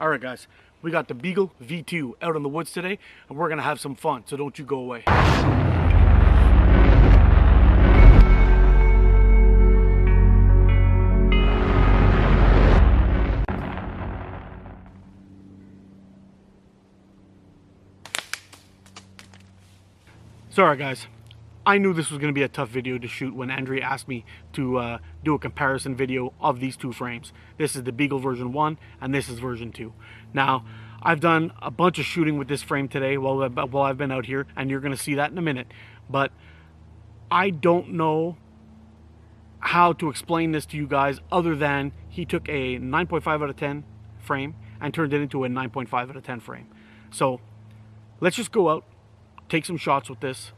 Alright guys, we got the Beagle V2 out in the woods today, and we're going to have some fun, so don't you go away. Sorry guys, I knew this was going to be a tough video to shoot when Andrea asked me to do a comparison video of these two frames. This is the Beagle version 1 and this is version 2. Now, I've done a bunch of shooting with this frame today while I've been out here, and you're going to see that in a minute. But I don't know how to explain this to you guys other than he took a 9.5 out of 10 frame and turned it into a 9.5 out of 10 frame. So let's just go out, take some shots with this.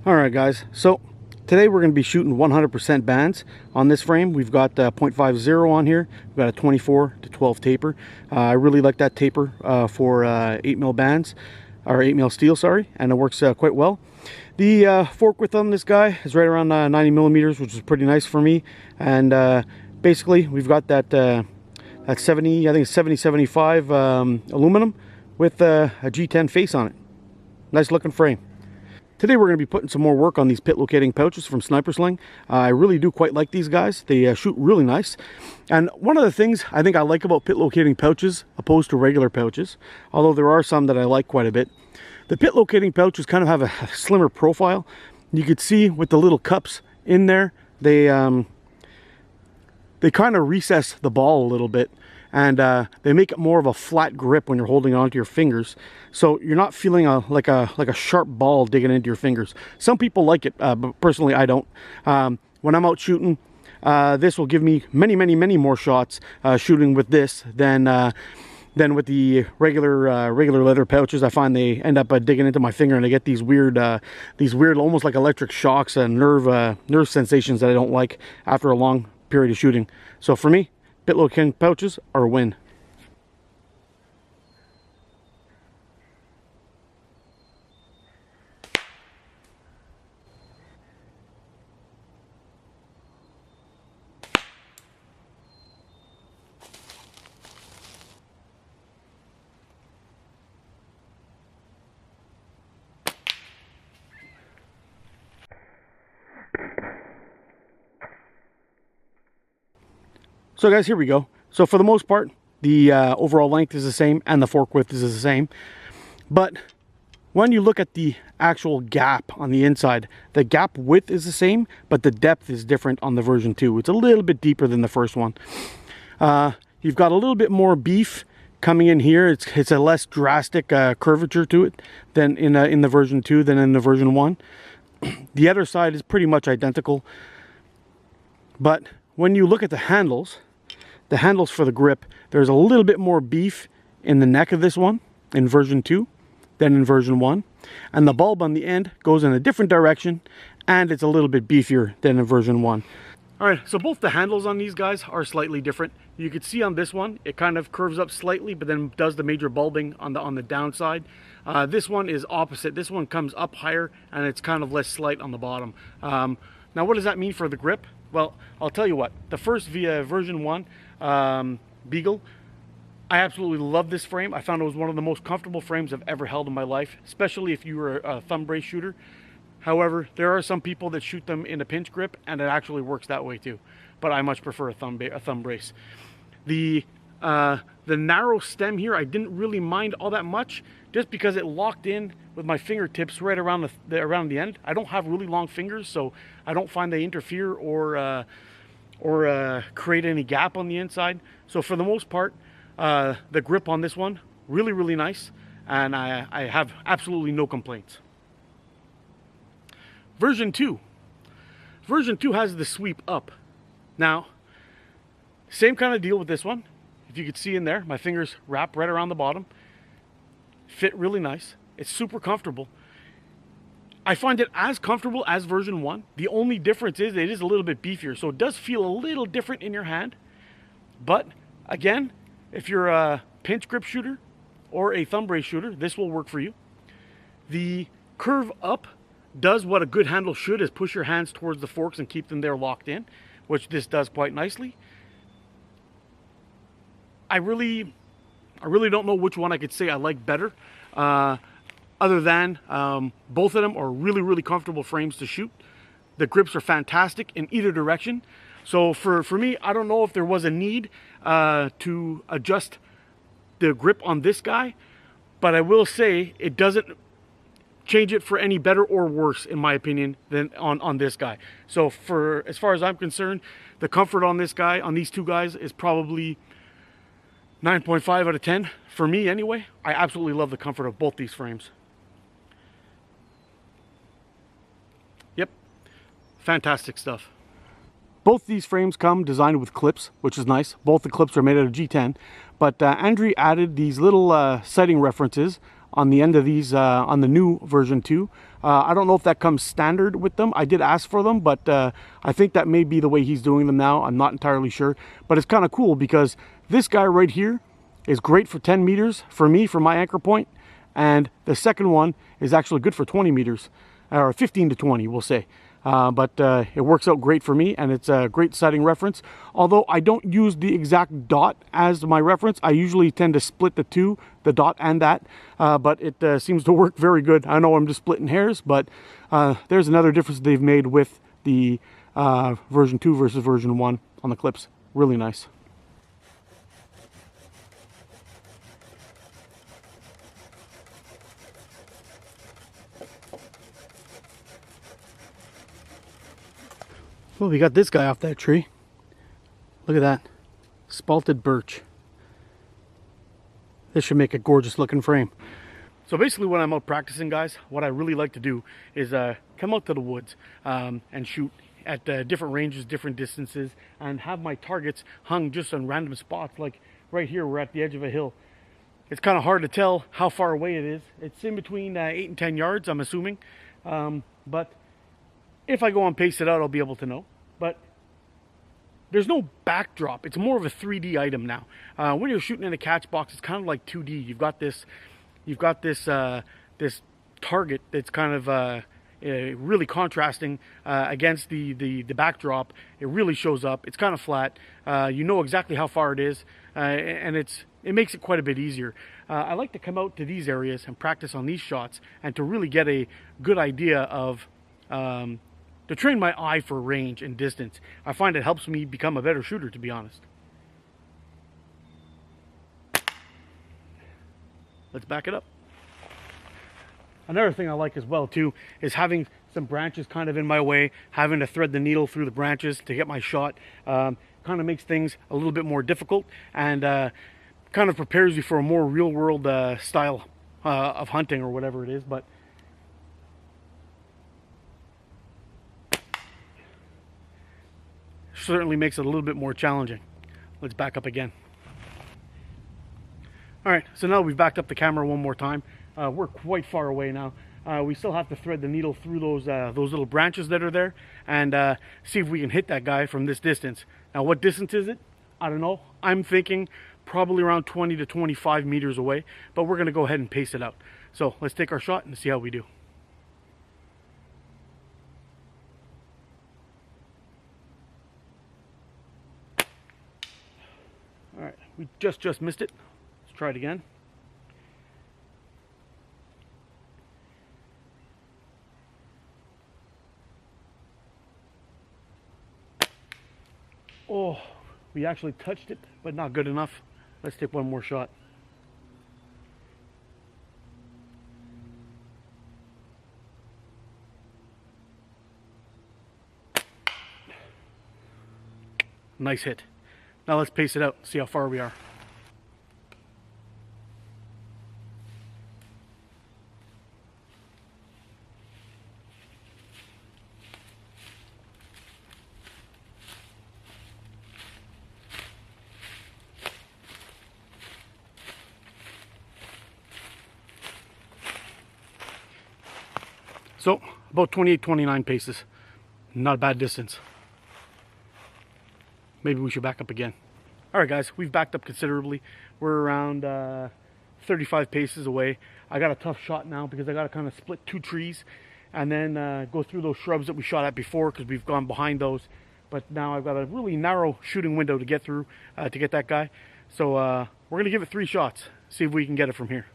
Alright guys, so today we're going to be shooting 100% bands on this frame. We've got 0.50 on here. We've got a 24 to 12 taper. I really like that taper for 8mm bands, or 8mm steel, sorry, and it works quite well. The fork width on this guy is right around 90 millimeters, which is pretty nice for me. And basically we've got that 70, I think it's 7075 aluminum with a G10 face on it. Nice looking frame. Today we're going to be putting some more work on these pit locating pouches from Snipersling. I really do quite like these guys. They shoot really nice. And one of the things I think I like about pit locating pouches opposed to regular pouches, although there are some that I like quite a bit, the pit locating pouches kind of have a slimmer profile. You could see with the little cups in there, they kind of recess the ball a little bit. And they make it more of a flat grip when you're holding it onto your fingers, so you're not feeling like a sharp ball digging into your fingers. Some people like it, but personally I don't. When I'm out shooting, this will give me many more shots shooting with this than with the regular leather pouches. I find they end up digging into my finger, and I get these weird almost like electric shocks and nerve sensations that I don't like after a long period of shooting. So for me, pit locating pouches are a win. So guys, here we go. So for the most part, the overall length is the same and the fork width is the same. But when you look at the actual gap on the inside, the gap width is the same, but the depth is different on the version 2. It's a little bit deeper than the first one. You've got a little bit more beef coming in here. It's a less drastic curvature to it than in the version 2 than in the version 1. The other side is pretty much identical. But when you look at the handles for the grip, there's a little bit more beef in the neck of this one in version 2 than in version 1, and the bulb on the end goes in a different direction, and it's a little bit beefier than in version 1. Alright, so both the handles on these guys are slightly different. You can see on this one it kind of curves up slightly, but then does the major bulbing on the downside. This one is opposite. This one comes up higher and it's kind of less slight on the bottom. Now what does that mean for the grip? Well, I'll tell you what, the first version 1 Beagle, I absolutely love this frame. I found it was one of the most comfortable frames I've ever held in my life, especially if you were a thumb brace shooter. However, there are some people that shoot them in a pinch grip, and it actually works that way too. But I much prefer a thumb brace. The narrow stem here, I didn't really mind all that much, just because it locked in with my fingertips right around the end. I don't have really long fingers, so I don't find they interfere or create any gap on the inside. So for the most part, the grip on this one, really nice, and I have absolutely no complaints. Version 2. Version 2 has the sweep up. Now, same kind of deal with this one. If you could see in there, my fingers wrap right around the bottom. Fit really nice. It's super comfortable. I find it as comfortable as version 1. The only difference is it is a little bit beefier, so it does feel a little different in your hand. But again, if you're a pinch grip shooter or a thumb brace shooter, this will work for you. The curve up does what a good handle should, is push your hands towards the forks and keep them there locked in, which this does quite nicely. I really don't know which one I could say I like better, other than both of them are really comfortable frames to shoot. The grips are fantastic in either direction. So for me, I don't know if there was a need to adjust the grip on this guy, but I will say it doesn't change it for any better or worse, in my opinion, than on this guy. So for as far as I'm concerned, the comfort on this guy, on these two guys, is probably 9.5 out of 10 for me anyway. I absolutely love the comfort of both these frames. Yep, fantastic stuff. Both these frames come designed with clips, which is nice. Both the clips are made out of G10, but Andrew added these little sighting references on the end of these on the new version 2. I don't know if that comes standard with them. I did ask for them, but I think that may be the way he's doing them now. I'm not entirely sure, but it's kind of cool because this guy right here is great for 10 meters for me, for my anchor point, and the second one is actually good for 20 meters, or 15 to 20, we'll say. But it works out great for me, and it's a great sighting reference. Although I don't use the exact dot as my reference, I usually tend to split the two, the dot and that, but it seems to work very good. I know I'm just splitting hairs, but there's another difference they've made with the version 2 versus version 1 on the clips. Really nice. Well, we got this guy off that tree. Look at that. Spalted birch. This should make a gorgeous looking frame. So basically when I'm out practicing, guys, what I really like to do is come out to the woods and shoot at different ranges, different distances, and have my targets hung just on random spots. Like right here, we're at the edge of a hill. It's kind of hard to tell how far away it is. It's in between 8 and 10 yards, I'm assuming. But if I go and pace it out, I'll be able to know. But there's no backdrop. It's more of a 3D item now. When you're shooting in a catch box, it's kind of like 2D. You've got this this target that's kind of really contrasting against the backdrop. It really shows up. It's kind of flat. You know exactly how far it is, and it makes it quite a bit easier. I like to come out to these areas and practice on these shots, and to really get a good idea of to train my eye for range and distance. I find it helps me become a better shooter, to be honest. Let's back it up. Another thing I like as well too is having some branches kind of in my way, having to thread the needle through the branches to get my shot. Kind of makes things a little bit more difficult, and kind of prepares you for a more real world style of hunting or whatever it is. But certainly makes it a little bit more challenging. Let's back up again. All right, so now we've backed up the camera one more time. We're quite far away now. We still have to thread the needle through those little branches that are there, and see if we can hit that guy from this distance. Now, what distance is it? I don't know. I'm thinking probably around 20 to 25 meters away, but we're gonna go ahead and pace it out. So let's take our shot and see how we do. All right, we just missed it. Let's try it again. Oh, we actually touched it, but not good enough. Let's take one more shot. Nice hit. Now let's pace it out, see how far we are. So about 28, 29 paces. Not a bad distance. Maybe we should back up again. All right, guys, we've backed up considerably. We're around 35 paces away. I got a tough shot now because I got to kind of split two trees and then go through those shrubs that we shot at before because we've gone behind those. But now I've got a really narrow shooting window to get through to get that guy. So we're going to give it 3 shots, see if we can get it from here.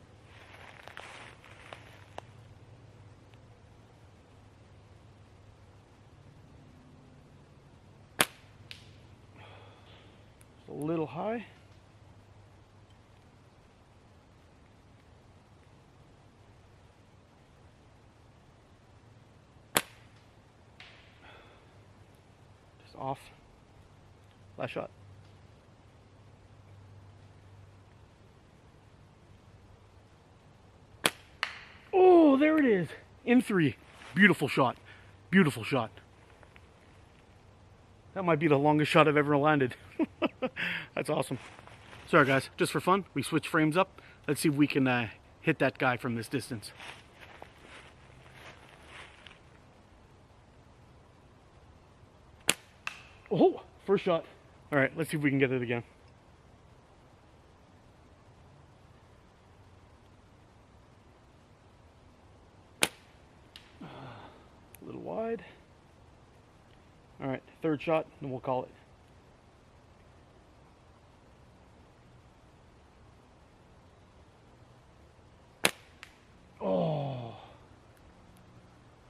A little high. Just off. Last shot. Oh, there it is. In 3. Beautiful shot. Beautiful shot. That might be the longest shot I've ever landed. That's awesome. Sorry guys, just for fun, we switch frames up. Let's see if we can hit that guy from this distance. Oh, first shot. All right, let's see if we can get it again. A little wide. All right, third shot, and we'll call it. Oh,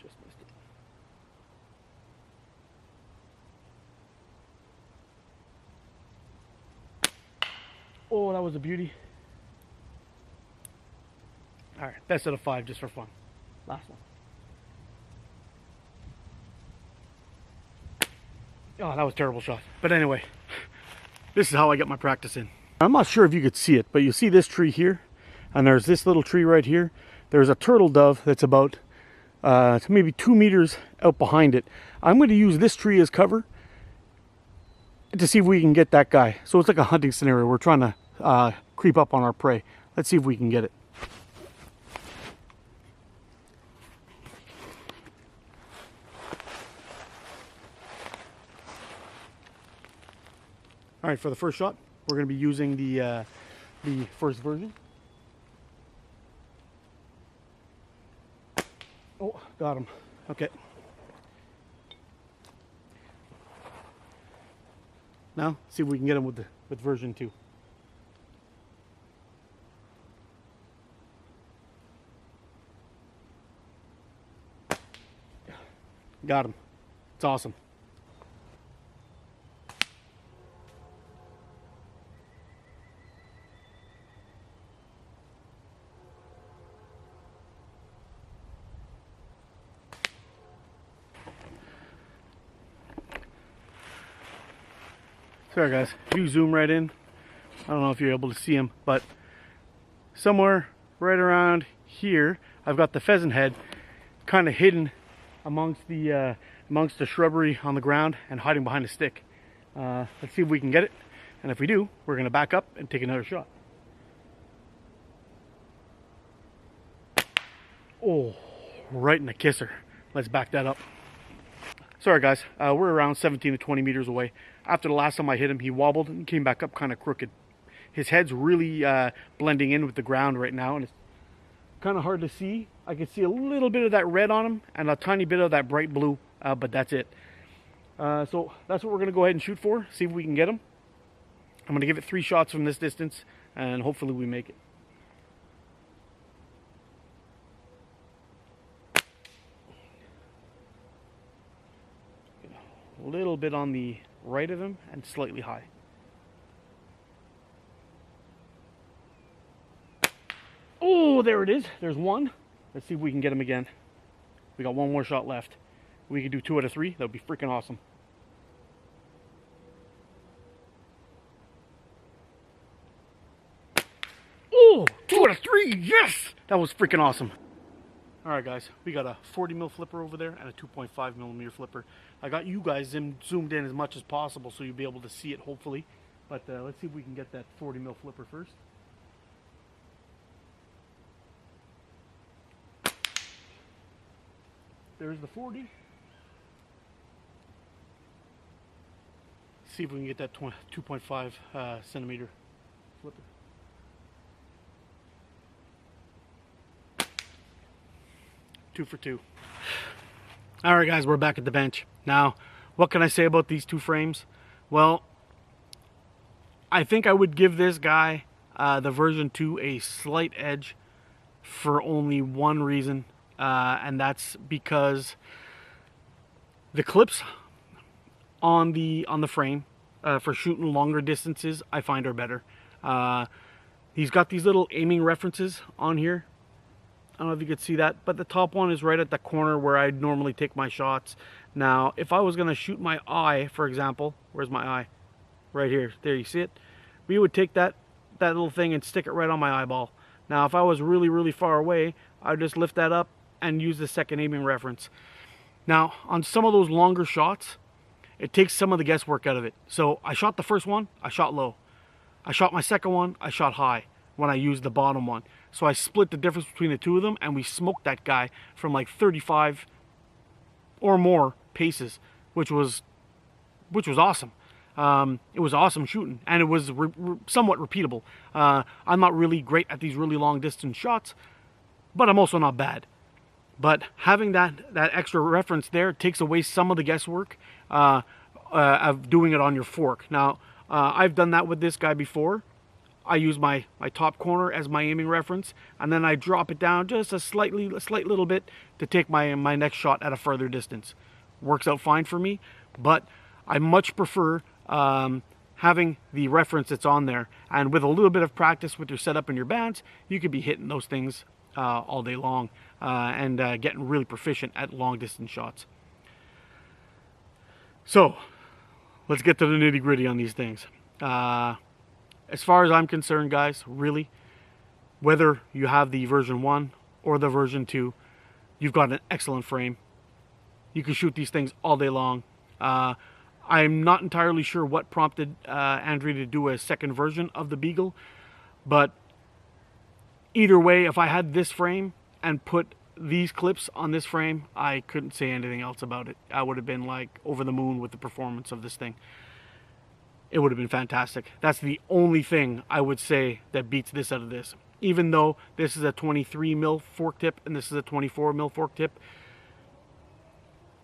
just missed it. Oh, that was a beauty. All right, best out of 5 just for fun. Last one. Oh, that was a terrible shot. But anyway, this is how I get my practice in. I'm not sure if you could see it, but you see this tree here, and there's this little tree right here. There's a turtle dove that's about maybe 2 meters out behind it. I'm going to use this tree as cover to see if we can get that guy. So it's like a hunting scenario. We're trying to creep up on our prey. Let's see if we can get it. All right, for the first shot, we're going to be using the first version. Oh, got him. Okay. Now, see if we can get him with version 2. Got him. It's awesome. Sorry guys, if you zoom right in, I don't know if you're able to see him, but somewhere right around here, I've got the pheasant head kind of hidden amongst the shrubbery on the ground and hiding behind a stick. Let's see if we can get it, and if we do, we're going to back up and take another shot. Oh, right in the kisser. Let's back that up. Sorry guys, we're around 17 to 20 meters away. After the last time I hit him, he wobbled and came back up kind of crooked. His head's really blending in with the ground right now, and it's kind of hard to see. I can see a little bit of that red on him and a tiny bit of that bright blue, but that's it. So that's what we're going to go ahead and shoot for, see if we can get him. I'm going to give it 3 shots from this distance, and hopefully we make it. A little bit on the right of him and slightly high. Oh, there it is. There's one. Let's see if we can get him again. We got 1 more shot left. We could do 2 out of 3. That would be freaking awesome. Oh, 2 out of 3. Yes! That was freaking awesome. Alright guys, we got a 40mm flipper over there and a 2.5mm flipper. I got you guys zoomed in as much as possible so you'll be able to see it hopefully. But let's see if we can get that 40mm flipper first. there's the 40. See if we can get that 2.5 centimeter flipper. Two for two. All right, guys, we're back at the bench. Now, what can I say about these two frames? Well, I think I would give this guy, the version 2, a slight edge for only one reason, and that's because the clips on the frame for shooting longer distances I find are better. He's got these little aiming references on here. I don't know if you could see that, but the top one is right at the corner where I'd normally take my shots. Now, if I was going to shoot my eye, for example, where's my eye? Right here. There, you see it? We would take that little thing and stick it right on my eyeball. Now, if I was really, really far away, I'd just lift that up and use the second aiming reference. Now, on some of those longer shots, it takes some of the guesswork out of it. So I shot the first one, I shot low. I shot my second one, I shot high when I used the bottom one. So I split the difference between the two of them, and we smoked that guy from like 35 or more paces, which was awesome. It was awesome shooting, and it was somewhat repeatable. I'm not really great at these really long distance shots, but I'm also not bad. But having that extra reference there takes away some of the guesswork of doing it on your fork. Now, I've done that with this guy before. I use my top corner as my aiming reference, and then I drop it down just a slight little bit to take my next shot at a further distance. Works out fine for me, but I much prefer having the reference that's on there, and with a little bit of practice with your setup and your bands, you could be hitting those things all day long and getting really proficient at long distance shots. So let's get to the nitty gritty on these things. As far as I'm concerned, guys, really, whether you have the version 1 or the version 2, you've got an excellent frame. You can shoot these things all day long. I'm not entirely sure what prompted Andrea to do a second version of the Beagle, but either way, if I had this frame and put these clips on this frame, I couldn't say anything else about it. I would have been like over the moon with the performance of this thing. It would have been fantastic. That's the only thing I would say that beats this out of this. Even though this is a 23 mil fork tip and this is a 24 mil fork tip,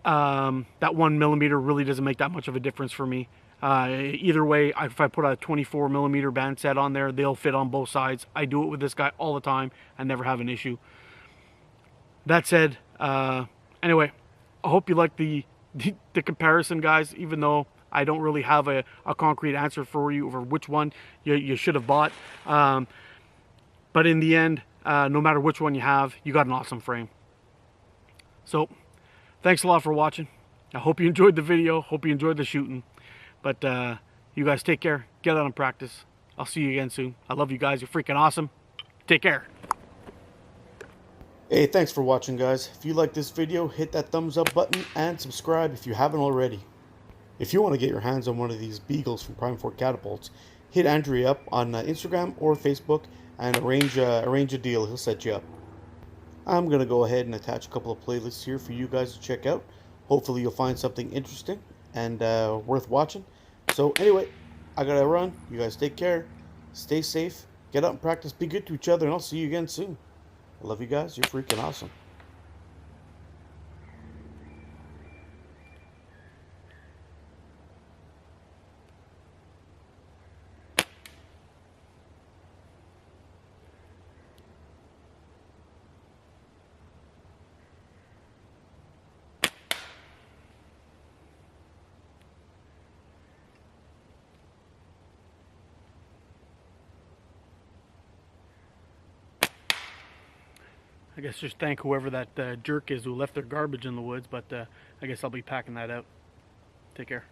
that 1 millimeter really doesn't make that much of a difference for me. Either way, if I put a 24 millimeter band set on there, they'll fit on both sides. I do it with this guy all the time and never have an issue. That said, anyway, I hope you like the comparison, guys, even though I don't really have a concrete answer for you over which one you should have bought. But in the end, no matter which one you have, you got an awesome frame. So, thanks a lot for watching. I hope you enjoyed the video. Hope you enjoyed the shooting. But you guys take care. Get out and practice. I'll see you again soon. I love you guys. You're freaking awesome. Take care. Hey, thanks for watching, guys. If you like this video, hit that thumbs up button and subscribe if you haven't already. If you want to get your hands on one of these Beagles from Prime 4 Catapults, hit Andrea up on Instagram or Facebook and arrange a deal. He'll set you up. I'm going to go ahead and attach a couple of playlists here for you guys to check out. Hopefully you'll find something interesting and worth watching. So anyway, I got to run. You guys take care. Stay safe. Get out and practice. Be good to each other, and I'll see you again soon. I love you guys. You're freaking awesome. I guess just thank whoever that jerk is who left their garbage in the woods, but I guess I'll be packing that out. Take care.